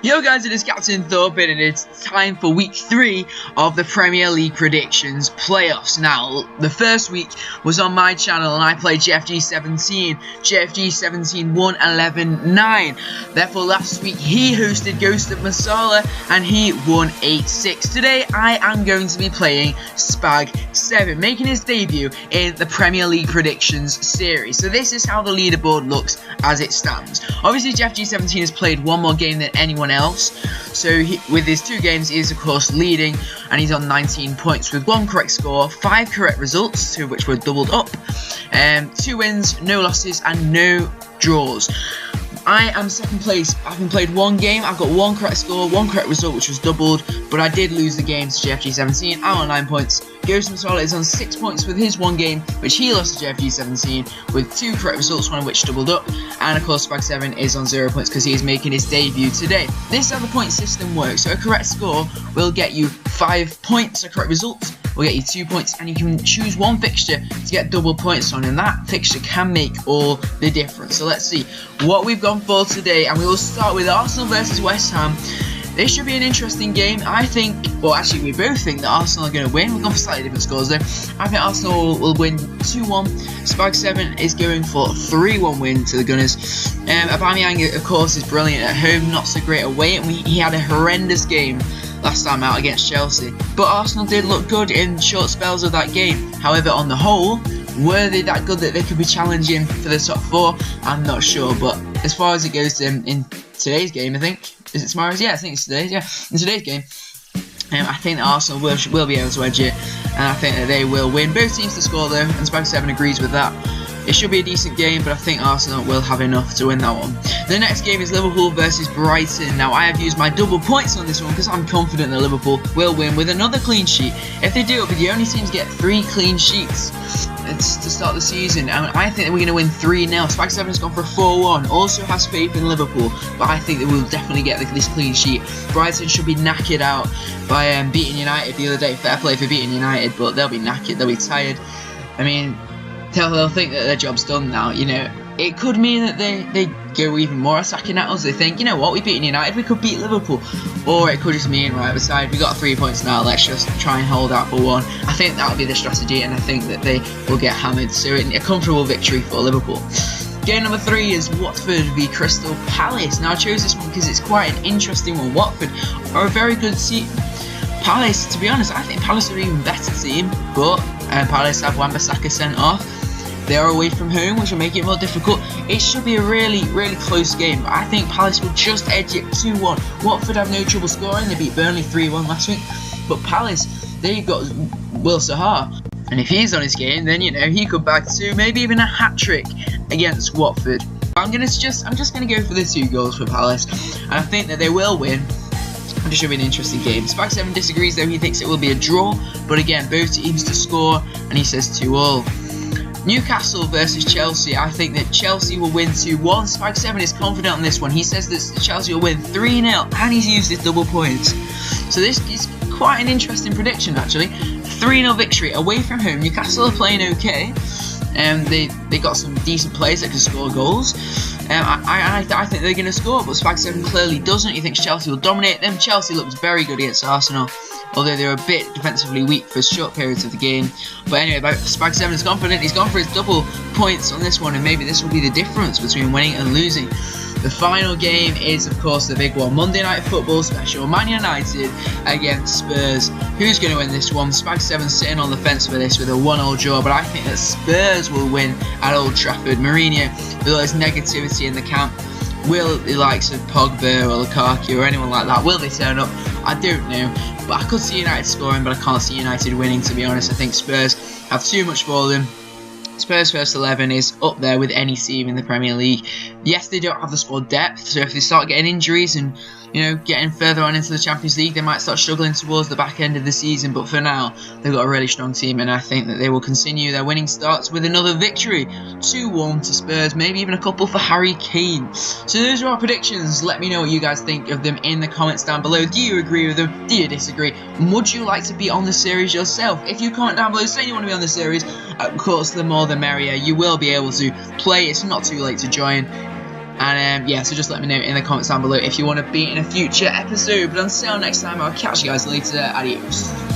Yo guys, it is Captain Thorpin and it's time for week 3 of the Premier League predictions playoffs. Now, the first week was on my channel and I played JFG17. JFG17 won 11-9. Therefore, last week he hosted Ghost of Masala and he won 8-6. Today, I am going to be playing Spag7, making his debut in the Premier League predictions series. So this is how the leaderboard looks as it stands. Obviously, JFG17 has played one more game than anyone else, so with his 2 games he is of course leading, and he's on 19 points with 1 correct score, 5 correct results, 2 of which were doubled up, 2 wins, no losses and no draws. I am second place. I've been played 1 game, I've got 1 correct score, 1 correct result which was doubled, but I did lose the game to JFG17. I'm on 9 points. Ghost Masala is on 6 points with his 1 game, which he lost to JFG17 with 2 correct results, 1 of which doubled up, and of course Spag7 is on 0 points because he is making his debut today. This is how the point system works. So a correct score will get you 5 points, a correct result will get you 2 points, and you can choose 1 fixture to get double points on, and that fixture can make all the difference. So let's see what we've gone for today, and we will start with Arsenal versus West Ham. This should be an interesting game. I think, well actually we both think that Arsenal are going to win. We've gone for slightly different scores though. I think Arsenal will win 2-1. Spag7 is going for a 3-1 win to the Gunners. Aubameyang of course is brilliant at home, not so great away, and he had a horrendous game last time out against Chelsea. But Arsenal did look good in short spells of that game. However, on the whole, were they that good that they could be challenging for the top 4? I'm not sure, but as far as it goes in today's game, I think, is it tomorrow's? Yeah, I think it's today's, yeah. In today's game, I think that Arsenal will be able to edge it, and I think that they will win. Both teams to score though, and Spag7 agrees with that. It should be a decent game, but I think Arsenal will have enough to win that one. The next game is Liverpool versus Brighton. Now, I have used my double points on this one because I'm confident that Liverpool will win with another clean sheet. If they do, it'll be the only team to get 3 clean sheets to start the season, and I think that we're going to win 3-0. Spag7 has gone for a 4-1, also has faith in Liverpool, but I think that we'll definitely get this clean sheet. Brighton should be knackered out by beating United the other day. Fair play for beating United, but they'll be knackered, they'll be tired. I mean, they'll think that their job's done now, you know. It could mean that they go even more attacking at us. They think, you know what, we've beaten United, we could beat Liverpool. Or it could just mean, right, beside, we got 3 points now, let's just try and hold out for 1. I think that'll be the strategy, and I think that they will get hammered. So a comfortable victory for Liverpool. Game number 3 is Watford v Crystal Palace. Now I chose this one because it's quite an interesting one. Watford are a very good team. Palace, to be honest, I think Palace are an even better team, but Palace have Wan-Bissaka sent off. They are away from home, which will make it more difficult. It should be a really, really close game. I think Palace will just edge it 2-1. Watford have no trouble scoring. They beat Burnley 3-1 last week. But Palace, they've got Will Sahar. And if he's on his game, then, you know, he could bag 2, maybe even a hat-trick against Watford. I'm just gonna go for the 2 goals for Palace. And I think that they will win. It should be an interesting game. Spag7 disagrees though, he thinks it will be a draw. But again, both teams to score, and he says 2-all. Newcastle versus Chelsea. I think that Chelsea will win 2-1. Spag7 is confident on this one. He says that Chelsea will win 3-0, and he's used his double points. So this is quite an interesting prediction actually. 3-0 victory away from home. Newcastle are playing okay. They got some decent players that can score goals. I think they're going to score, but Spag7 clearly doesn't. He thinks Chelsea will dominate them. Chelsea looks very good against Arsenal, although they're a bit defensively weak for short periods of the game. But anyway, Spag7 is confident. He's gone for his double points on this one, and maybe this will be the difference between winning and losing. The final game is, of course, the big one. Monday Night Football special. Man United against Spurs. Who's going to win this one? Spag7 sitting on the fence for this with a 1-all draw, but I think that Spurs will win at Old Trafford. Mourinho, with all his negativity in the camp, will the likes of Pogba or Lukaku or anyone like that, will they turn up? I don't know, but I could see United scoring, but I can't see United winning, to be honest. I think Spurs have too much for them. Spurs first 11 is up there with any team in the Premier League. Yes, they don't have the squad depth, so if they start getting injuries and, you know, getting further on into the Champions League, they might start struggling towards the back end of the season. But for now, they've got a really strong team, and I think that they will continue their winning starts with another victory. 2-1 to Spurs, maybe even a couple for Harry Kane. So those are our predictions. Let me know what you guys think of them in the comments down below. Do you agree with them? Do you disagree? And would you like to be on the series yourself? If you comment down below saying you want to be on the series, of course, the more the merrier. You will be able to play. It's not too late to join. And yeah, so just let me know in the comments down below if you want to be in a future episode. But until next time, I'll catch you guys later. Adios.